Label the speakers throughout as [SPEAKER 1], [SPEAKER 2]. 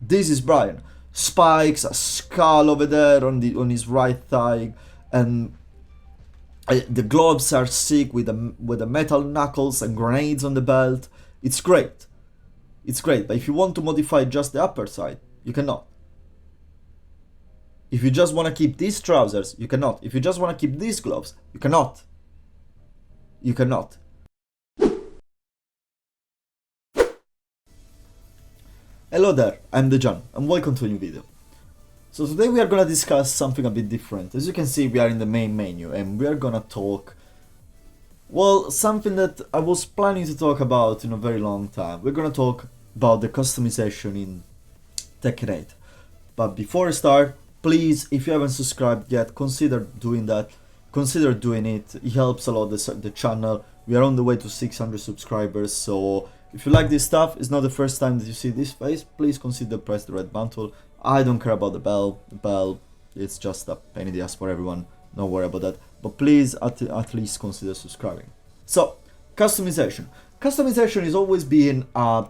[SPEAKER 1] This is Brian. Spikes, a skull over there on his right thigh, and the gloves are sick with the metal knuckles and grenades on the belt. It's great. It's great, but if you want to modify just the upper side, you cannot. If you just want to keep these trousers, you cannot. If you just want to keep these gloves, you cannot. You cannot. Hello there, I'm the John, and welcome to a new video. So today we are gonna discuss something a bit different. As you can see, we are in the main menu, and we are gonna talk, well, something that I was planning to talk about in a very long time. We're gonna talk about the customization in Tekken 8. But before I start, please, if you haven't subscribed yet, consider doing that. Consider doing it. It helps a lot the channel. We are on the way to 600 subscribers, so if you like this stuff, it's not the first time that you see this face, please consider press the red button. I don't care about the bell. The bell, it's just a pain in the ass for everyone. Don't worry about that. But please, at least consider subscribing. So, customization. Customization has always been a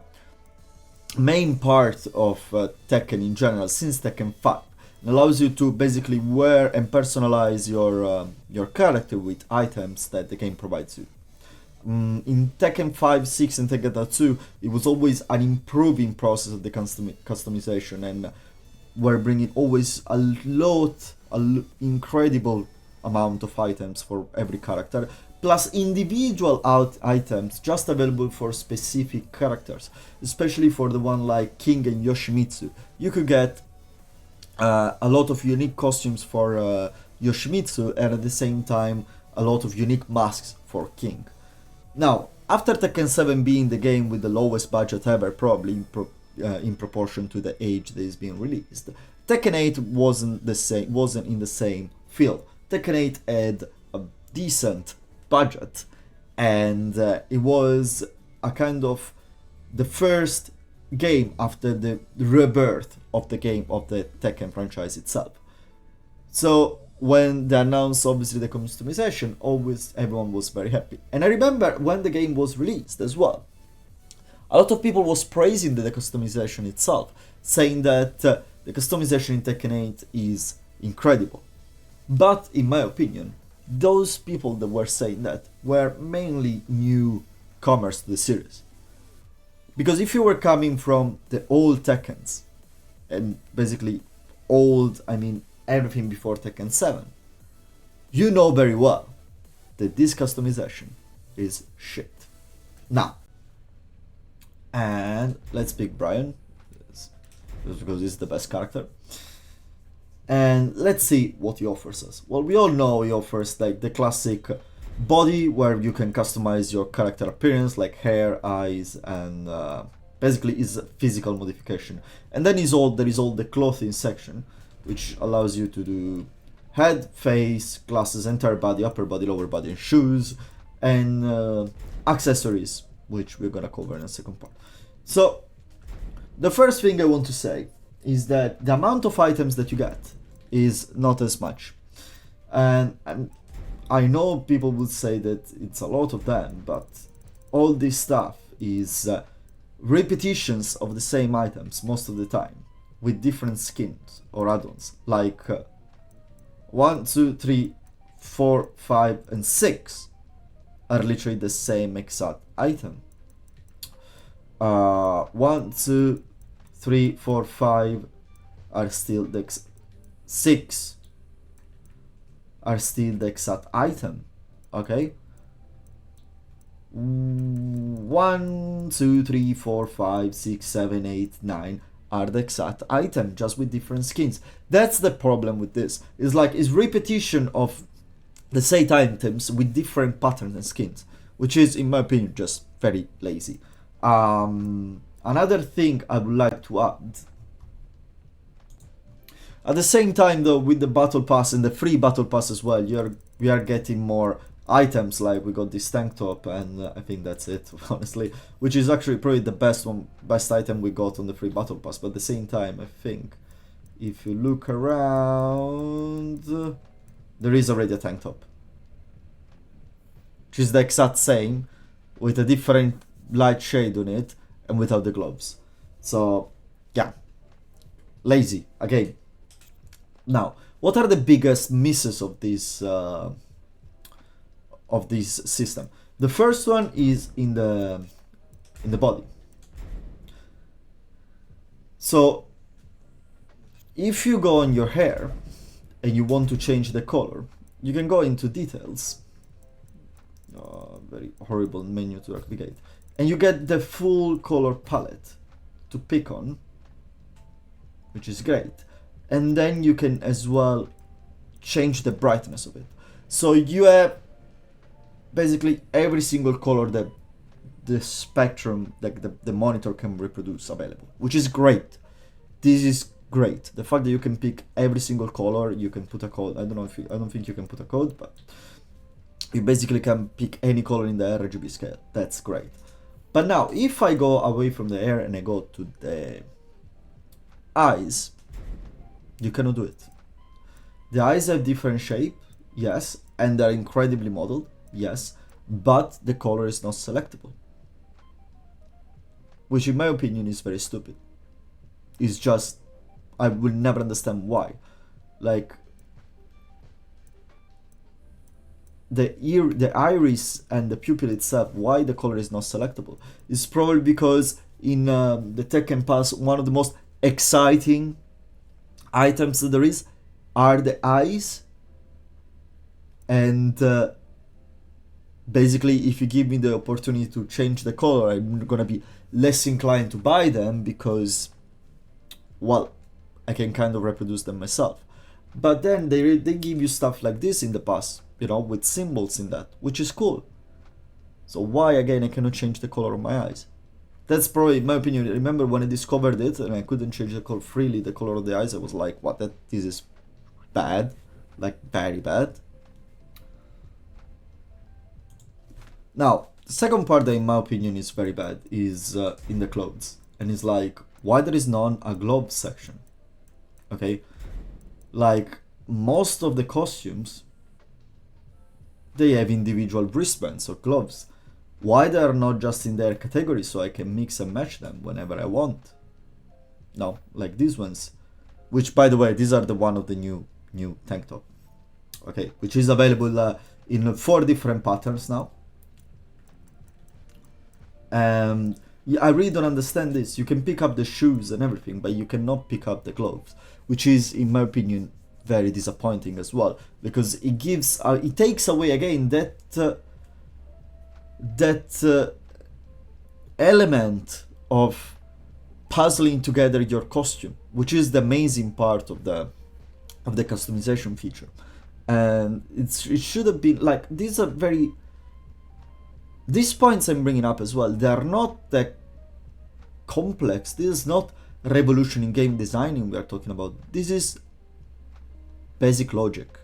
[SPEAKER 1] main part of Tekken in general, since Tekken 5. It allows you to basically wear and personalize your character with items that the game provides you. In Tekken 5, 6 and Tekken 2, it was always an improving process of the customization, and we're bringing always an incredible amount of items for every character, plus individual items just available for specific characters, especially for the one like King and Yoshimitsu. You could get a lot of unique costumes for Yoshimitsu, and at the same time a lot of unique masks for King. Now, after Tekken 7 being the game with the lowest budget ever, probably in proportion to the age that is being released, Tekken 8 wasn't in the same field. Tekken 8 had a decent budget, and it was a kind of the first game after the rebirth of the Tekken franchise itself. So when they announced obviously the customization, everyone was very happy. And I remember when the game was released as well, a lot of people was praising the customization itself, saying that the customization in Tekken 8 is incredible. But in my opinion, those people that were saying that were mainly newcomers to the series. Because if you were coming from the old Tekkens, and basically old, I mean everything before Tekken 7, you know very well that this customization is shit. Now, and let's pick Brian, because he's the best character, and let's see what he offers us. Well, we all know he offers like the classic body where you can customize your character appearance, like hair, eyes, and basically is physical modification. And then there is all the clothing section, which allows you to do head, face, glasses, entire body, upper body, lower body, and shoes, and accessories, which we're gonna cover in a second part. So, the first thing I want to say is that the amount of items that you get is not as much. And I know people would say that it's a lot of them, but all this stuff is repetitions of the same items most of the time, with different skins or add-ons, like 1, 2, 3, 4, 5, and 6 are literally the same exact item. 1, 2, 3, 4, 5 are still 6 are still the exact item. Okay. 1, 2, 3, 4, 5, 6, 7, 8, 9 are the exact item, just with different skins. That's the problem with this. It's repetition of the same items with different patterns and skins, which is, in my opinion, just very lazy. Another thing I would like to add, at the same time though, with the battle pass and the free battle pass as well, we are getting more items, like we got this tank top, and I think that's it, honestly, which is actually probably the best item we got on the free battle pass. But at the same time, I think if you look around, there is already a tank top, which is the exact same with a different light shade on it and without the gloves. So yeah, lazy again. Now, what are the biggest misses of this system? The first one is in the body. So if you go on your hair and you want to change the color, you can go into details, very horrible menu to navigate, and you get the full color palette to pick on, which is great. And then you can as well change the brightness of it. So you have basically every single color that the spectrum, like the monitor can reproduce available, which is great. This is great. The fact that you can pick every single color, you can put a code. I don't think you can put a code, but you basically can pick any color in the RGB scale. That's great. But now, if I go away from the hair and I go to the eyes, you cannot do it. The eyes have different shape, yes, and they're incredibly modeled, yes, but the color is not selectable, which in my opinion is very stupid. It's just, I will never understand why. Like, the iris and the pupil itself, why the color is not selectable? It's probably because in the Tekken Pass, one of the most exciting items that there is are the eyes, and basically if you give me the opportunity to change the color, I'm gonna be less inclined to buy them because, well, I can kind of reproduce them myself. But then they give you stuff like this in the past, you know, with symbols in that, which is cool. So why again I cannot change the color of my eyes? That's probably, in my opinion, remember when I discovered it and I couldn't change the color freely, the color of the eyes, I was like, what, this is bad, like very bad. Now, the second part that in my opinion is very bad is in the clothes. And it's like, why there is not a glove section? Okay, like most of the costumes, they have individual wristbands or gloves. Why they are not just in their category so I can mix and match them whenever I want? No, like these ones, which by the way, these are the one of the new tank top, okay, which is available in 4 different patterns now. Yeah, I really don't understand this. You can pick up the shoes and everything, but you cannot pick up the gloves, which is, in my opinion, very disappointing as well, because it gives, it takes away again that element of puzzling together your costume, which is the amazing part of the customization feature. And it should have been like, these are very, these points I'm bringing up as well, they are not that complex. This is not revolution in game designing we are talking about. This is basic logic,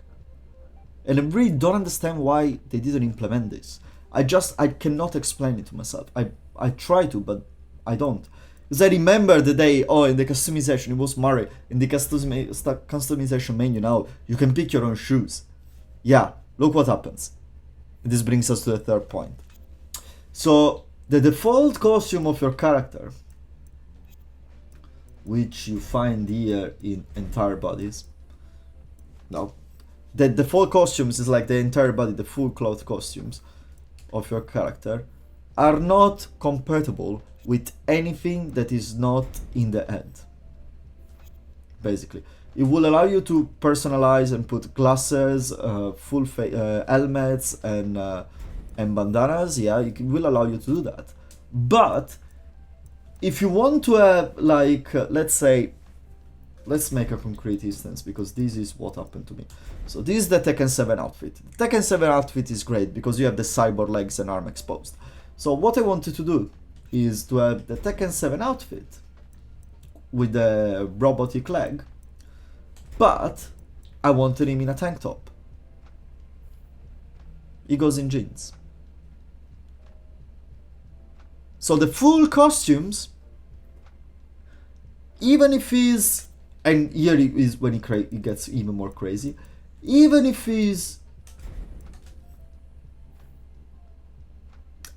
[SPEAKER 1] and I really don't understand why they didn't implement this. I cannot explain it to myself. I try to, but I don't. Because I remember the day, oh, in the customization, it was Mario, in the customization menu now, you can pick your own shoes. Yeah, look what happens. This brings us to the third point. So, the default costume of your character, which you find here in entire bodies. No, the default costumes is like the entire body, the full cloth costumes of your character, are not compatible with anything that is not in the head. Basically, it will allow you to personalize and put glasses, full helmets, and bandanas. Yeah, it will allow you to do that. But if you want to have, like, let's say, let's make a concrete instance, because this is what happened to me. So this is the Tekken 7 outfit. The Tekken 7 outfit is great because you have the cyborg legs and arm exposed. So what I wanted to do is to have the Tekken 7 outfit with the robotic leg, but I wanted him in a tank top. He goes in jeans. So the full costumes, even if he's, and here is when he gets even more crazy, even if he's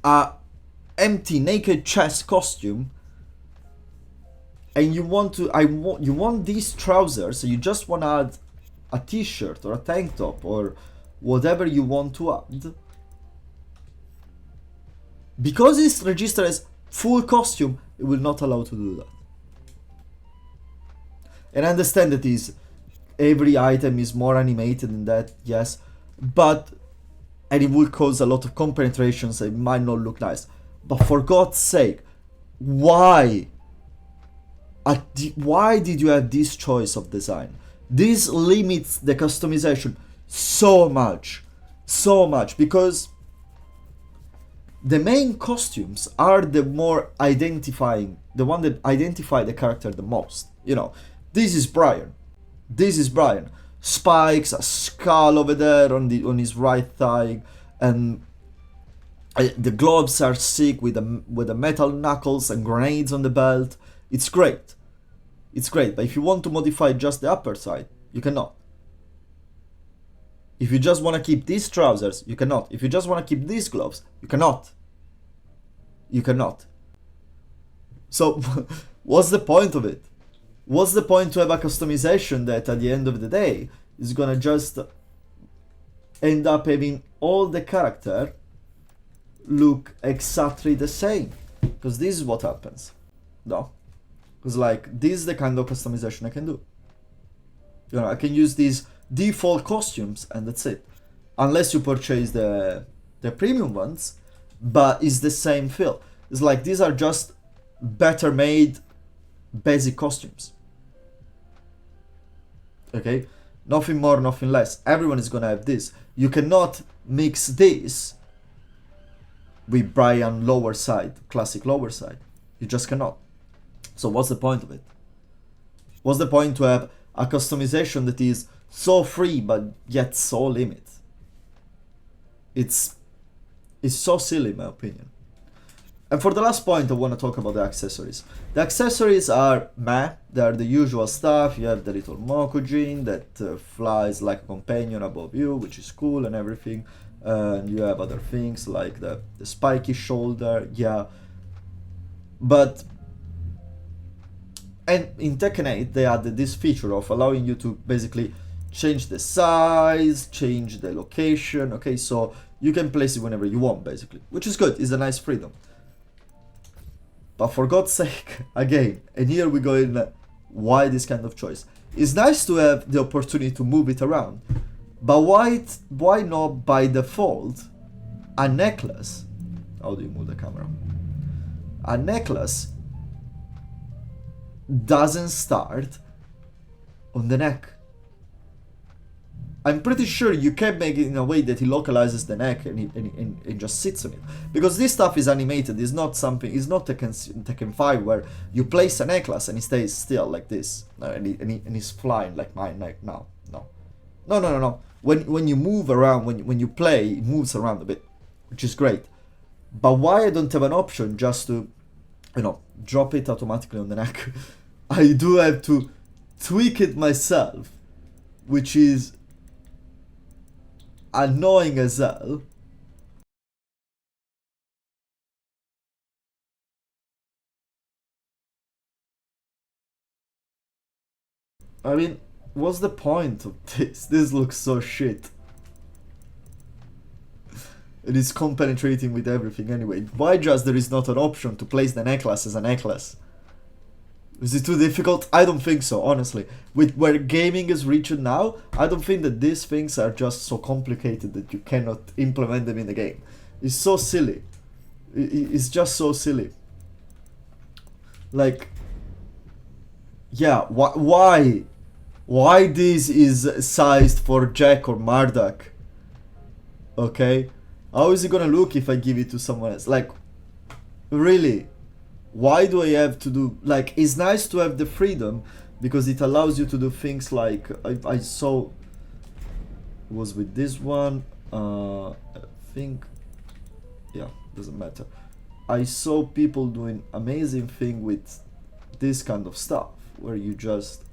[SPEAKER 1] a empty naked chest costume, and you want you want these trousers, so you just want to add a t-shirt or a tank top or whatever you want to add, because it's registered as full costume, it will not allow to do that. And I understand that every item is more animated than that, yes, but and it will cause a lot of compenetrations, it might not look nice. But for God's sake, why did you have this choice of design? This limits the customization so much, because the main costumes are the more identifying, the one that identify the character the most. You know, this is Brian. Spikes, a skull over there on his right thigh, and the gloves are sick with the metal knuckles and grenades on the belt. It's great. But if you want to modify just the upper side, you cannot. If you just want to keep these trousers, you cannot. If you just want to keep these gloves, you cannot. So, what's the point of it? What's the point to have a customization that at the end of the day is gonna just end up having all the character look exactly the same? Because this is what happens. No. Because like, this is the kind of customization I can do. You know, I can use these default costumes and that's it. Unless you purchase the premium ones, but it's the same feel. It's like, these are just better made basic costumes. Okay? Nothing more, nothing less. Everyone is gonna have this. You cannot mix this with Brian lower side, classic lower side. You just cannot. So what's the point of it? What's the point to have a customization that is so free but yet so limited? It's so silly in my opinion. And for the last point, I want to talk about the accessories. The accessories are meh. They are the usual stuff. You have the little Mokujin that flies like a companion above you, which is cool and everything. And you have other things like the spiky shoulder, yeah. But and in Tekken 8 they added this feature of allowing you to basically change the size, change the location. Okay, so you can place it whenever you want basically, which is good. It's a nice freedom. But for God's sake, again, and here we go in why this kind of choice. It's nice to have the opportunity to move it around, but why not by default a necklace? How do you move the camera? A necklace doesn't start on the neck. I'm pretty sure you can make it in a way that he localizes the neck and just sits on it. Because this stuff is animated, it's not something, it's not Tekken 5 where you place a necklace and he stays still like this. And he's flying like mine like now. No. When you move around, when you play, it moves around a bit, which is great. But why I don't have an option just to, you know, drop it automatically on the neck? I do have to tweak it myself, which is annoying as hell. I mean, what's the point of this? This looks so shit. It is compenetrating with everything anyway. Why just there is not an option to place the necklace as a necklace? Is it too difficult? I don't think so, honestly. With where gaming is reached now, I don't think that these things are just so complicated that you cannot implement them in the game. It's so silly. It's just so silly. Like, yeah, why? Why this is sized for Jack or Marduk? Okay? How is it gonna look if I give it to someone else? Like, really? Why do I have to do, like, it's nice to have the freedom because it allows you to do things like, I saw, it was with this one, I think, yeah, doesn't matter. I saw people doing amazing thing with this kind of stuff, where you just,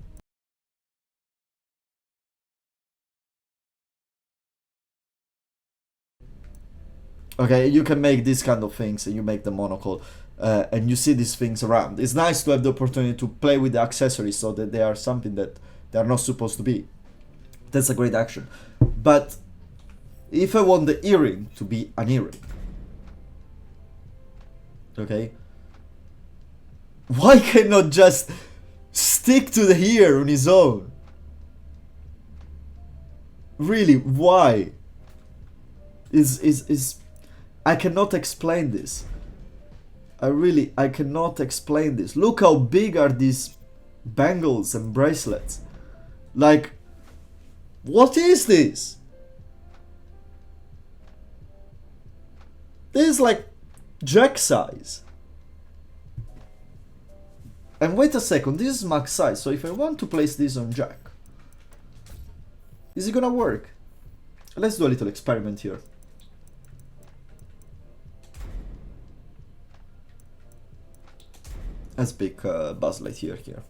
[SPEAKER 1] okay, you can make these kind of things and you make the monocle. and you see these things around. It's nice to have the opportunity to play with the accessories so that they are something that they are not supposed to be. That's a great action. But if I want the earring to be an earring, okay, why cannot just stick to the ear on his own? Really, why? I cannot explain this. I cannot explain this. Look how big are these bangles and bracelets. Like, what is this? This is like Jack size. And wait a second, this is max size, so if I want to place this on Jack, is it gonna work? Let's do a little experiment here. Let's pick Buzz Lightyear here.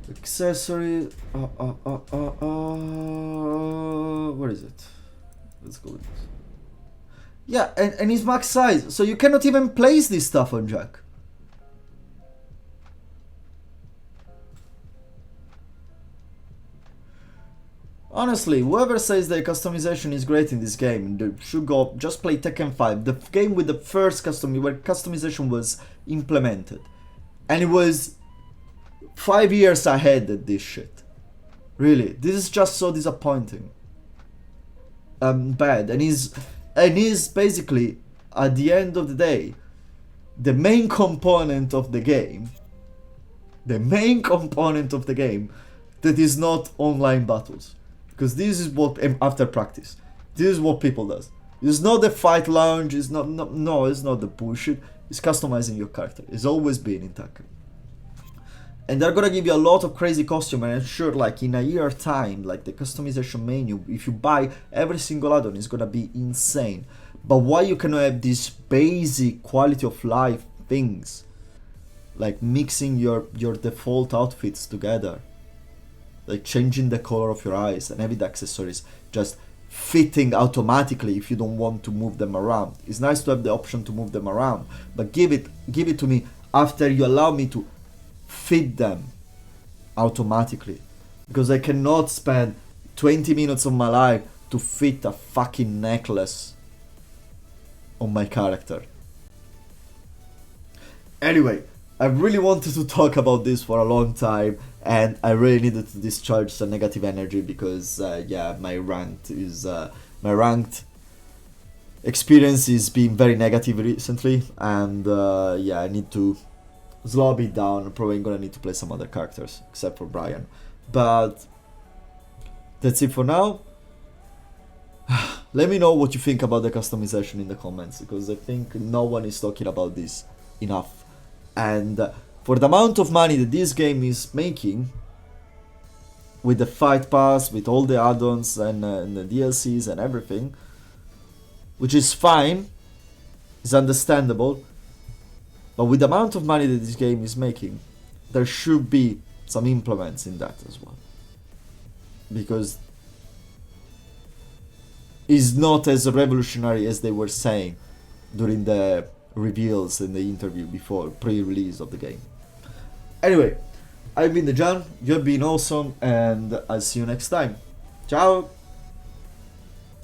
[SPEAKER 1] Accessory. Where is it? Let's go with this. Yeah, and it's max size, so you cannot even place this stuff on Jack. Honestly, whoever says that customization is great in this game, they should go just play Tekken 5, the game with the first where customization was implemented. And it was 5 years ahead of this shit. Really, this is just so disappointing. Bad, and is basically, at the end of the day, the main component of the game. The main component of the game that is not online battles. Because this is what, after practice, this is what people does. It's not the fight lounge, it's not, no, it's not the bullshit. It's customizing your character. It's always been in Tekken. And they're gonna give you a lot of crazy costume, and I'm sure like in a year time, like the customization menu, if you buy every single add-on, it's gonna be insane. But why you cannot have these basic quality of life things, like mixing your default outfits together, like changing the color of your eyes and having the accessories just fitting automatically if you don't want to move them around. It's nice to have the option to move them around, but give it to me after you allow me to fit them automatically, because I cannot spend 20 minutes of my life to fit a fucking necklace on my character. Anyway, I really wanted to talk about this for a long time, and I really needed to discharge some negative energy because yeah, my ranked experience is being very negative recently, and yeah, I need to slow a bit down. I'm probably gonna need to play some other characters except for Brian, but that's it for now. Let me know what you think about the customization in the comments, because I think no one is talking about this enough. And for the amount of money that this game is making, with the fight pass, with all the add-ons and the DLCs and everything, which is fine, is understandable, but with the amount of money that this game is making, there should be some implements in that as well, because it's not as revolutionary as they were saying during the reveals in the interview before pre-release of the game. Anyway, I've been the John, you've been awesome, and I'll see you next time. Ciao!